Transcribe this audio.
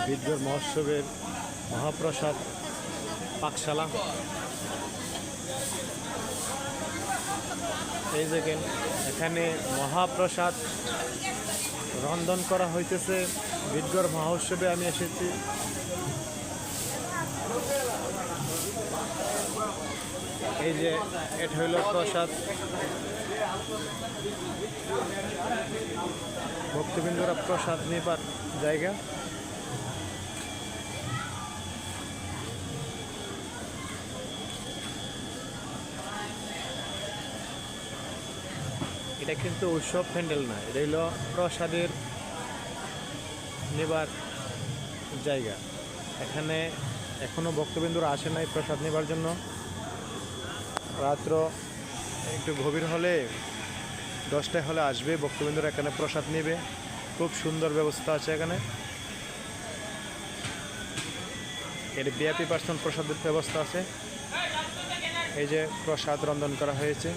বিদ্রোহ মহোৎসবের মহাপ্রসাদ পাকশালা। এই দেখেন এখানে মহাপ্রসাদ রন্ধন করা হইতেছে। বিদ্রোহ মহোৎসবে আমি এসেছি। এই যে এটা হইল প্রসাদ। ভক্তবৃন্দরা প্রসাদ নেবার জায়গা। এটা কিন্তু উৎসব প্যান্ডেল না, এটা হইল প্রসাদের নেবার জায়গা। এখানে এখনো ভক্তবৃন্দরা আসে নাই প্রসাদ নেবার জন্য। রাত্র একটু গভীর হলে 10টায় হলে আসবে ভক্তবৃন্দরা, এখানে প্রসাদ নেবে। খুব সুন্দর ব্যবস্থা আছে এখানে। এর ভিআইপি পার্সন প্রসাদের ব্যবস্থা আছে। এই যে প্রসাদ রন্ধন করা হয়েছে।